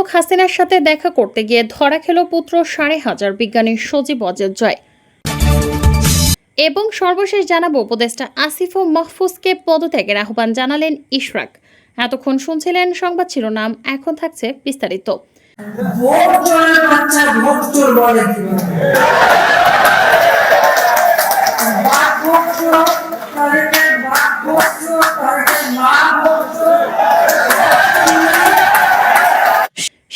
পলাতক হাসিনার সাথে দেখা করতে গিয়ে ধরা খেল পুত্র ৫,৫০০ বিজ্ঞানী সজীব অজের জয়। এবং সর্বশেষ জানাবো, উপদেষ্টা আসিফ ও মাহফুজকে পদত্যাগের আহ্বান জানালেন ইশরাক। এতক্ষণ শুনছিলেন সংবাদ শিরোনাম, এখন থাকছে বিস্তারিত।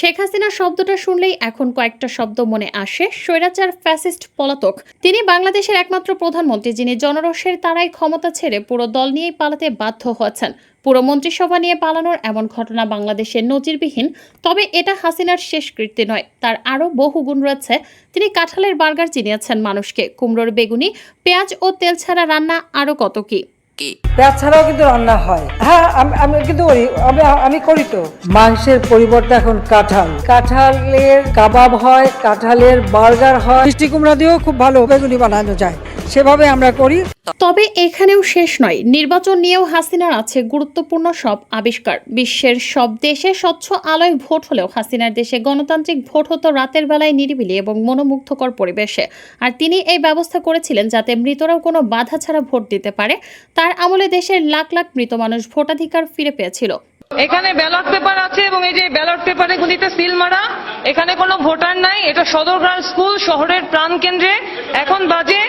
শেখ হাসিনা শব্দটা শুনলেই এখন কয়েকটা শব্দ মনে আসে। স্বৈরাচার, ফ্যাসিস্ট, পলাতক। তিনি বাংলাদেশের একমাত্র প্রধানমন্ত্রী যিনি জনরোষের তারাই ক্ষমতা ছেড়ে পুরো দল নিয়েই পালাতে বাধ্য হয়েছেন। পুরো মন্ত্রিসভা নিয়ে পালানোর এমন ঘটনা বাংলাদেশের নজিরবিহীন। তবে এটা হাসিনার শেষকৃত্য নয়, তার আরও বহু গুণ রয়েছে। তিনি কাঁঠালের বার্গার চিনিয়েছেন মানুষকে, কুমড়োর বেগুনি, পেঁয়াজ ও তেল ছাড়া রান্না, আরও কত কি। পেঁয়াজ ছাড়াও কিন্তু রান্না হয়। হ্যাঁ, আমি কিন্তু আমি করি তো। মাংসের পরিবর্তে এখন কাঁঠালের কাবাব হয়, কাঁঠালের বার্গার হয়। মিষ্টি কুমড়া দিয়েও খুব ভালো বেগুনি বানানো যায়, সেভাবে আমরা করি। তবে এখানেও শেষ নয়। নির্বাচন নিয়েও হাসিনার আছে গুরুত্বপূর্ণ সব আবিষ্কার। বিশ্বের সব দেশে স্বচ্ছ আলোয় ভোট হলেও হাসিনার দেশে গণতান্ত্রিক ভোট হতো রাতের বেলায় নিরিবিলি এবং মনোমুগ্ধকর পরিবেশে। আর তিনি এই ব্যবস্থা করেছিলেন যাতে মৃতরাও কোনো বাধা ছাড়া ভোট দিতে পারে। তার আমলে দেশের লাখ লাখ মৃত মানুষ ভোটাধিকার ফিরে পেয়েছিল। এখানে ব্যালট পেপার আছে এবং এই যে ব্যালট পেপারে গুলিতে সিল মারা, এখানে কোনো ভোটার নাই। এটা সদরঘাট স্কুল শহরের প্রাণ কেন্দ্রে। এখন বাজে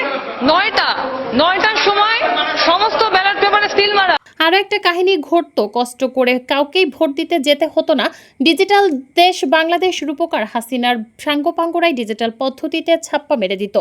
৯টার সময় সমস্ত ব্যালট পেপারে সিল মারা। আরও একটা কাহিনী ঘটতো, কষ্ট করে কাউকেই ভোট দিতে যেতে হতো না। ডিজিটাল দেশ বাংলাদেশ রূপকার হাসিনার সাঙ্গপাঙ্গরাই ডিজিটাল পদ্ধতিতে ছাপ্পা মেরে দিত।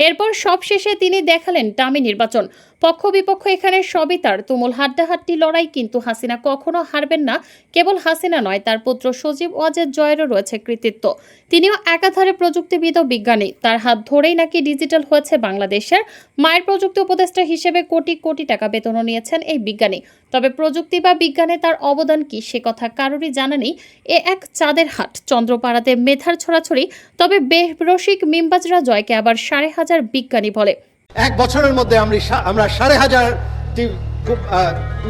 এরপর সবশেষে তিনি দেখালেন ডামি নির্বাচন। পক্ষ বিপক্ষ এখানে সবই তার, তুমুল হাড্ডাহাড্ডি লড়াই। কিন্তু হাসিনা কখনো হারবেন না। কেবল হাসিনা নয়, তার পুত্র সজীব ওয়াজেদ জয়েরও রয়েছে কৃতিত্ব। তিনিও একাধারে প্রযুক্তিবিদ ও বিজ্ঞানী। তার হাত ধরেই নাকি ডিজিটাল হয়েছে বাংলাদেশের। মায়ের প্রযুক্তি উপদেষ্টা হিসেবে কোটি কোটি টাকা বেতনও নিয়েছেন এই বিজ্ঞানী। তবে প্রযুক্তি বা বিজ্ঞানে তার অবদান কি, সে কথা কারোরই জানা নেই। এ এক চাঁদের হাট, চন্দ্রপাড়াতে মেধার ছড়াছড়ি। তবে বেরসিক মিমবাজরা জয়কে আবার ৫,৫০০ বিজ্ঞানী বলে। এক বছরের মধ্যে আমরা ৫,৫০০টি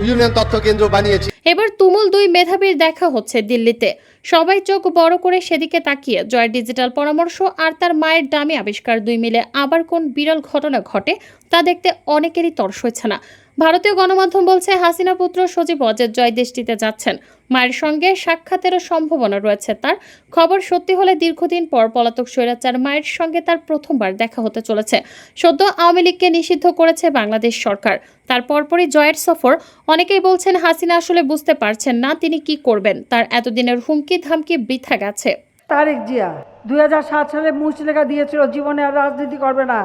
ইউনিয়ন তথ্য কেন্দ্র বানিয়েছি। এবার তুমুল দুই মেধাবীর দেখা হচ্ছে দিল্লিতে। সবাই চোখ বড় করে সেদিকে তাকিয়ে। জয়ের ডিজিটাল পরামর্শ আর তার মায়ের ডামি আবিষ্কার, দুই মিলে আবার কোন বিরল ঘটনা ঘটে তা দেখতে অনেকেরই তর সইছে না। ভারতীয় গণমাধ্যম বলছে হাসিনা পুত্র সজীব অজেদ জয় দেশটিতে যাচ্ছেন। মায়ের সঙ্গে সাক্ষাতেরও সম্ভাবনা রয়েছে তার। খবর সত্যি হলে দীর্ঘদিন পর পলাতক স্বৈরাচার মায়ের সঙ্গে তার প্রথমবার দেখা হতে চলেছে। সদ্য আওয়ামী লীগকে নিষিদ্ধ করেছে বাংলাদেশ সরকার। তার পরপরই জয়ের সফর। অনেকেই বলছেন হাসিনা আসলে বুঝতে পারছেন না তিনি কি করবেন। তার এতদিনের হুমকি ধামকি বৃথা গেছে। তারেক জিয়া ২০০৭ সালে মুচলেখা দিয়েছিল জীবনে আর রাজনীতি করবে না।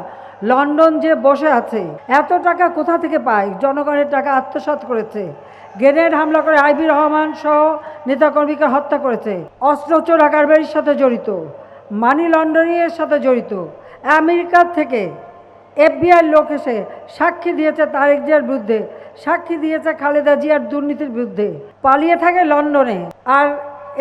লন্ডন যে বসে আছে, এত টাকা কোথা থেকে পায়? জনগণের টাকা আত্মসাৎ করেছে। গ্রেনেড হামলা করে আইবি রহমান সহ নেতাকর্মীকে হত্যা করেছে। অস্ত্র চোরা কারবারির সাথে জড়িত, মানি লন্ডারিংয়ের সাথে জড়িত। আমেরিকা থেকে FBI লোক এসে সাক্ষী দিয়েছে তারেক জিয়ার বিরুদ্ধে, সাক্ষী দিয়েছে খালেদা জিয়ার দুর্নীতির বিরুদ্ধে। পালিয়ে থাকে লন্ডনে আর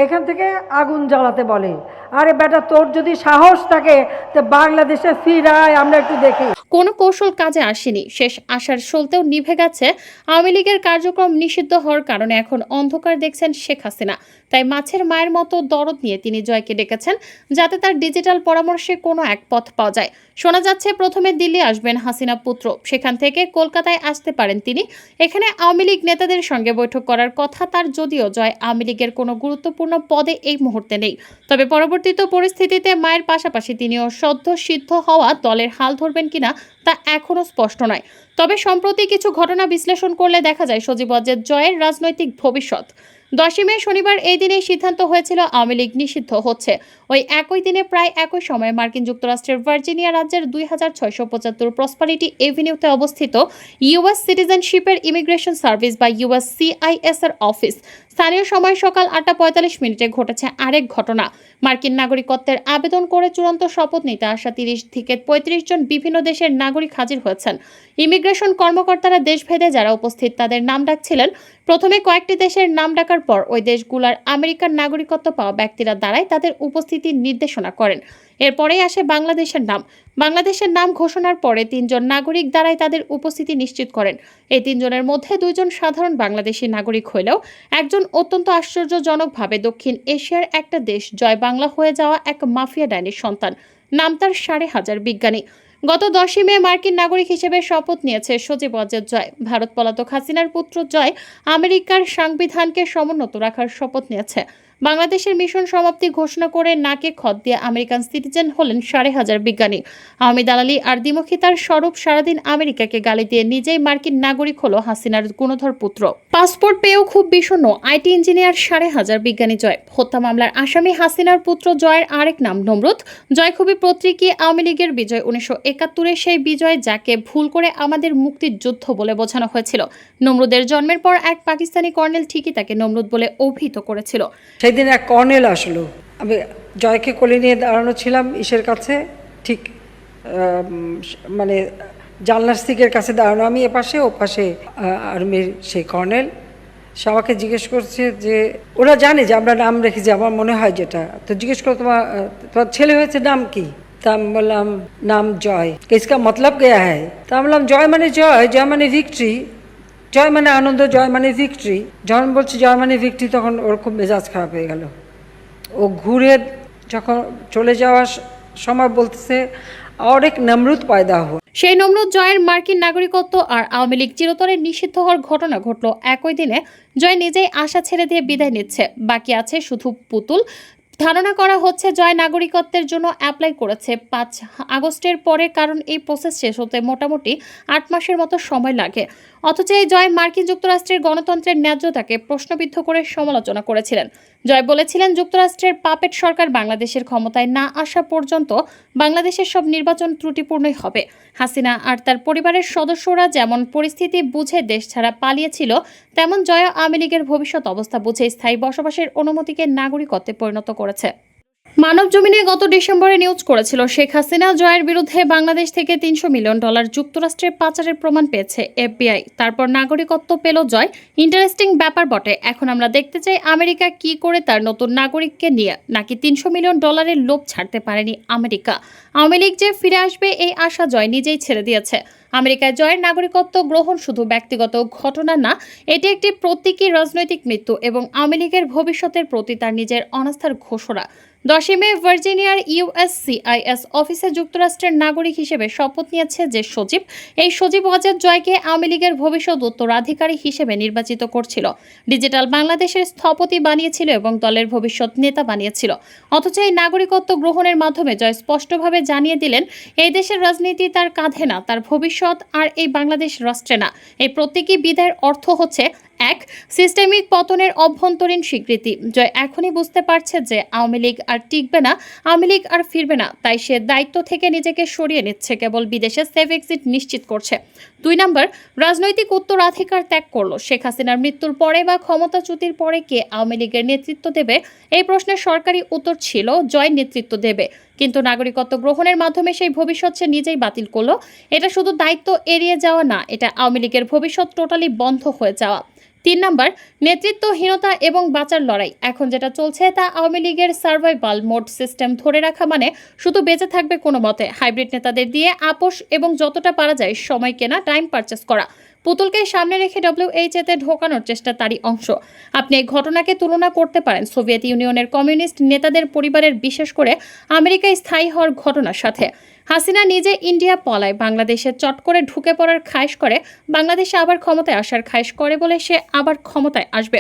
এখান থেকে আগুন জ্বালাতে বলে। আরে বেটা, তোর যদি সাহস থাকে তো বাংলাদেশে ফিরায়, আমরা একটু দেখি। কোনো কৌশল কাজে আসেনি। শেষ আশার সলতেও নিভে গেছে। আওয়ামী লীগের কার্যক্রম নিষিদ্ধ হওয়ার কারণে এখন অন্ধকার দেখছেন শেখ হাসিনা। তাই মাছের মায়ের মতো দরদ নিয়ে তিনি জয়কে ডেকেছেন, যাতে তার ডিজিটাল পরামর্শে কোনো এক পথ পাওয়া যায়। শোনা যাচ্ছে প্রথমে দিল্লি আসবেন হাসিনা পুত্র, সেখান থেকে কলকাতায় আসতে পারেন তিনি। এখানে আওয়ামী লীগ নেতাদের সঙ্গে বৈঠক করার কথা তার, যদিও জয় আওয়ামী লীগের কোনো গুরুত্বপূর্ণ পদে এই মুহূর্তে নেই। তবে পরবর্তীত পরিস্থিতিতে মায়ের পাশাপাশি তিনিও সদ্য সিদ্ধ হওয়া দলের হাল ধরবেন কিনা তা এখনও স্পষ্ট নয়। তবে সম্প্রতি কিছু ঘটনা বিশ্লেষণ করলে দেখা যায় সজীব অজেদ জয়ের রাজনৈতিক ভবিষ্যৎ। 10ই মে শনিবার এই দিনে সিদ্ধান্ত হয়েছিল আওয়ামী লীগ নিষিদ্ধ হচ্ছে। ওই একই দিনে প্রায় একই সময়ে মার্কিন যুক্তরাষ্ট্রের ভার্জিনিয়া রাজ্যের ২৬৭৫ প্রসপারিটি এভিনিউতে অবস্থিত ইউএস সিটিজেনশিপের ইমিগ্রেশন সার্ভিস বা USCIS এর অফিস। স্থানীয় সময় সকাল ৮টা ৪৫ ঘটেছে আরেক ঘটনা। মার্কিন নাগরিকত্বের আবেদন করে চূড়ান্ত শপথ নিতে আসা ৩০ থেকে ৩৫ জন বিভিন্ন দেশের নাগরিক হাজির হয়েছেন। ইমিগ্রেশন কর্মকর্তারা দেশভেদে যারা উপস্থিত তাদের নাম ডাকছিলেন। প্রথমে কয়েকটি দেশের নাম ডাকার পর ওই দেশগুলোর আমেরিকান নাগরিকত্ব পাওয়া ব্যক্তিরা দ্বারাই তাদের উপস্থিতির নির্দেশনা করেন। এরপরেই আসে বাংলাদেশের নাম। বাংলাদেশের নাম ঘোষণার পরে 3 জন নাগরিক দ্বারাই তাদের উপস্থিতি নিশ্চিত করেন। এই 3 জনের মধ্যে 2 জন সাধারণ বাংলাদেশি নাগরিক হলেও একজন অত্যন্ত আশ্চর্যজনকভাবে দক্ষিণ এশিয়ার একটা দেশ জয় বাংলা হয়ে যাওয়া এক মাফিয়া ডাইনির সন্তান। নাম তার 5,500 বিজ্ঞানী। গত 10ই মে মার্কিন নাগরিক হিসেবে শপথ নিয়েছে সজীব ওয়াজেদ জয়। ভারত পলাতক হাসিনার পুত্র জয় আমেরিকার সংবিধানকে সমুন্নত রাখার শপথ নিয়েছে। বাংলাদেশের মিশন সমাপ্তি ঘোষণা করে নাকে খত দিয়ে আমেরিকান সিটিজেন হলেন 5,500 বিজ্ঞানী। আওয়ামী দালালি আর দ্বিমুখিতার স্বরূপ সারাদিন আমেরিকাকে গালি দিয়ে নিজেই মার্কিন নাগরিক হলো হাসিনার গুণধর পুত্র। পাসপোর্ট পেয়েও খুব বিষণ্ণ আইটি ইঞ্জিনিয়ার 5,500 বিজ্ঞানী জয়। হত্যা মামলার আসামি হাসিনার পুত্র জয়ের আরেক নাম নমরুদ। জয় খুবই প্রতীকী আওয়ামী লীগের বিজয় 1971-এ সেই বিজয় যাকে ভুল করে আমাদের মুক্তির যুদ্ধ বলে বোঝানো হয়েছিল। নমরুদের জন্মের পর এক পাকিস্তানি কর্নেল ঠিকই তাকে নমরুদ বলে অভিহিত করেছিল। সেদিন এক কর্নেল আসলো, আমি জয়কে কোলে নিয়ে দাঁড়ানো ছিলাম ইসের কাছে, ঠিক মানে জানলার সিকের কাছে দাঁড়ানো, আমি এপাশে ও পাশে আর্মির সেই কর্নেল। সে আমাকে জিজ্ঞেস করছে যে ওরা জানে যে আমরা নাম রেখেছি, আমার মনে হয় যেটা, তো জিজ্ঞেস করো তোমার ছেলে হয়েছে নাম কি? তা আমি বললাম নাম জয়। ইসকা মতলব গয়া হ্যায়? তা আমি বললাম জয় মানে জয়, জয় মানে ভিক্টরি, জয় মানে আনন্দ, জয় মানে ভিক্টরি। যখন বলছি জয় মানে ভিক্টরি তখন ওর খুব মেজাজ খারাপ হয়ে গেল। ও ঘুরে যখন চলে যাওয়ার সময় বলতেছে আর এক নমরুদ পয়দা হুয়া। সেই নমরুদ জয়ের মার্কিন নাগরিকত্ব আর আওয়ামী লীগ চিরতরে নিষিদ্ধ হওয়ার ঘটনা ঘটল একই দিনে। জয় নিজেই আশা ছেড়ে দিয়ে বিদায় নিচ্ছে, বাকি আছে শুধু পুতুল। ধারণা করা হচ্ছে জয় নাগরিকত্বের জন্য অ্যাপ্লাই করেছে 5 আগস্টের পরে, কারণ এই প্রসেস শেষ হতে মোটামুটি 8 মাসের মতো সময় লাগে। অথচ এই জয় মার্কিন যুক্তরাষ্ট্রের গণতন্ত্রের ন্যায্যতাকে প্রশ্নবিদ্ধ করে সমালোচনা করেছিলেন। জয় বলেছিলেন যুক্তরাষ্ট্রের পাপেট সরকার বাংলাদেশের ক্ষমতায় না আসা পর্যন্ত বাংলাদেশের সব নির্বাচন ত্রুটিপূর্ণই হবে। হাসিনা আর তার পরিবারের সদস্যরা যেমন পরিস্থিতি বুঝে দেশ ছাড়া পালিয়েছিল, তেমন জয় আওয়ামী লীগের ভবিষ্যৎ অবস্থা বুঝে স্থায়ী বসবাসের অনুমতিকে নাগরিকত্বে পরিণত করেছে। মানব জমিনে গত ডিসেম্বরে নিউজ করেছিল শেখ হাসিনা জয়ের বিরুদ্ধে বাংলাদেশ থেকে $300 মিলিয়ন যুক্তরাষ্ট্রে পাচারের প্রমাণ পেয়েছে FBI। তারপর নাগরিকত্ব পেল জয়। ইন্টারেস্টিং ব্যাপার বটে। এখন আমরা দেখতে চাই আমেরিকা কি করে তার নতুন নাগরিককে নিয়ে, নাকি $300 মিলিয়ন লোভ ছাড়তে পারেনি আমেরিকা। আওয়ামী লীগ যে ফিরে আসবে এই আশা জয় নিজেই ছেড়ে দিয়েছে। আমেরিকায় জয়ের নাগরিকত্ব গ্রহণ শুধু ব্যক্তিগত ঘটনা না, এটি একটি প্রতীকী রাজনৈতিক মৃত্যু এবং আওয়ামী লীগের ভবিষ্যতের প্রতি তার নিজের অনাস্থার ঘোষণা। 10ই মে ভার্জিনিয়ার USCIS অফিসে যুক্তরাষ্ট্রের নাগরিক হিসেবে শপথ নিয়েছে যে সজীব। এই সজীব ওয়াজেদ জয়কে আওয়ামী লীগের ভবিষ্যৎ উত্তরাধিকারী হিসেবে নির্বাচিত করছিল, ডিজিটাল বাংলাদেশের স্থপতি বানিয়েছিল এবং দলের ভবিষ্যৎ নেতা বানিয়েছিল। অথচ এই নাগরিকত্ব গ্রহণের মাধ্যমে জয় স্পষ্টভাবে জানিয়ে দিলেন এই দেশের রাজনীতি তার কাঁধে না, তার ভবিষ্যৎ আর এই বাংলাদেশ রাষ্ট্রে না। এই প্রতীকী বিদায়ের অর্থ হচ্ছে এক সিস্টেমিক পতনের অভ্যন্তরীণ স্বীকৃতি। জয় এখনই বুঝতে পারছে যে আওয়ামী লীগ আর টিকবে না, আওয়ামী লীগ আর ফিরবে না, তাই সে দায়িত্ব থেকে নিজেকে সরিয়ে নিচ্ছে, কেবল বিদেশে সেফ এক্সিট নিশ্চিত করছে। 2 নম্বর, রাজনৈতিক উত্তরাধিকার ত্যাগ করলো। শেখ হাসিনার মৃত্যুর পরে বা ক্ষমতাচ্যুতির পরে কে আওয়ামী লীগের নেতৃত্ব দেবে, এই প্রশ্নের সরকারি উত্তর ছিল জয় নেতৃত্ব দেবে। কিন্তু নাগরিকত্ব গ্রহণের মাধ্যমে সেই ভবিষ্যৎ সে নিজেই বাতিল করলো। এটা শুধু দায়িত্ব এড়িয়ে যাওয়া না, এটা আওয়ামী লীগের ভবিষ্যৎ টোটালি বন্ধ হয়ে যাওয়া। 3 নম্বর, নেতৃত্বহীনতা এবং বাঁচার লড়াই। এখন যেটা চলছে তা আওয়ামী লীগের সার্ভাইভাল মোড সিস্টেম ধরে রাখা মানে শুধু বেঁচে থাকবে কোনো মতে, হাইব্রিড নেতাদের দিয়ে আপোষ এবং যতটা পারা যায় সময় কেনা, টাইম পারচেস করা। পুতুলকে সামনে রেখে WHA-তে ঢোকানোর চেষ্টা তারই অংশ। আপনি এই ঘটনাকে তুলনা করতে পারেন সোভিয়েত ইউনিয়নের কমিউনিস্ট নেতাদের পরিবারের, বিশেষ করে আমেরিকায় স্থায়ী হওয়ার ঘটনার সাথে। হাসিনা নিজে ইন্ডিয়া পলায়, বাংলাদেশে চট করে ঢুকে পড়ার খায়েশ করে, বাংলাদেশে আবার ক্ষমতায় আসার খায়েশ করে বলে সে আবার ক্ষমতায় আসবে,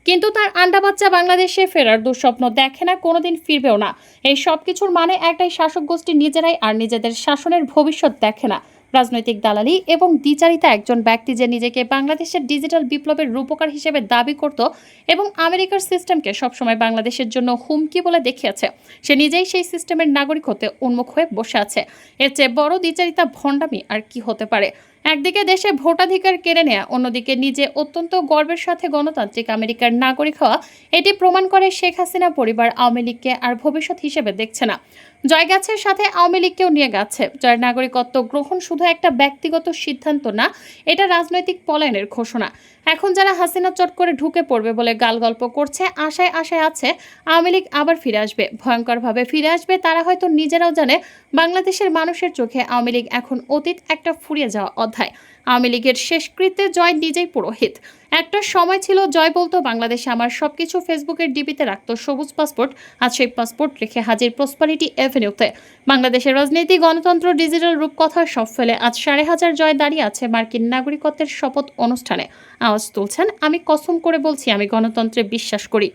কিন্তু তার আন্ডা বাচ্চা বাংলাদেশে ফেরার দুঃস্বপ্ন দেখে না, কোনোদিন ফিরবেও না। এই সব কিছুর মানে একটাই, শাসক গোষ্ঠী নিজেরাই আর নিজেদের শাসনের ভবিষ্যৎ দেখে না। রাজনৈতিক দালালি এবং দ্বিচারিতা। একজন ব্যক্তি যে নিজেকে বাংলাদেশের ডিজিটাল বিপ্লবের রূপকার হিসেবে দাবি করত এবং আমেরিকার সিস্টেমকে সবসময় বাংলাদেশের জন্য হুমকি বলে দেখিয়েছে, সে নিজেই সেই সিস্টেমের নাগরিক হতে উন্মুখ হয়ে বসে আছে। এর চেয়ে বড় দ্বিচারিতা, ভণ্ডামি আর কি হতে পারে? একদিকে দেশে ভোটাধিকার কেড়ে নেয়া, অন্যদিকে নিজে অত্যন্ত গর্বের সাথে গণতান্ত্রিক আমেরিকার নাগরিক হওয়া। এটি প্রমাণ করে শেখ হাসিনা পরিবার আওয়ামী লীগকে আর ভবিষ্যৎ হিসেবে দেখছে না। জয় গেছে, সাথে আওয়ামী লীগকেও নিয়ে গেছে। জয়ের নাগরিকত্ব গ্রহণ শুধু একটা ব্যক্তিগত সিদ্ধান্ত না, এটা রাজনৈতিক পলায়নের ঘোষণা। এখন যারা হাসিনা চট করে ঢুকে পড়বে বলে গালগল্প করছে, আশায় আছে আওয়ামী লীগ আবার ফিরে আসবে, ভয়ঙ্করভাবে ফিরে আসবে। তারা হয়তো নিজেরাও জানে বাংলাদেশের মানুষের চোখে আওয়ামী লীগ এখন অতীত, একটা ফুরিয়ে যাওয়া অধ্যায়। আওয়ামী লীগের শেষকৃত্যে জয় নিজেই পুরোহিত। একটা সময় ছিল জয় বলতো বাংলাদেশে আমার সবকিছু, ফেসবুকের ডিপিতে রাখতো সবুজ পাসপোর্ট। আজ সেই পাসপোর্ট রেখে হাজির প্রসপারিটি এভিনিউতে। বাংলাদেশের রাজনীতি, গণতন্ত্র, ডিজিটাল রূপকথা সব ফেলে আজ 5,500 জয় দাঁড়িয়ে আছে মার্কিন নাগরিকত্বের শপথ অনুষ্ঠানে। আওয়াজ তুলছেন, আমি কসম করে বলছি আমি গণতন্ত্রে বিশ্বাস করি।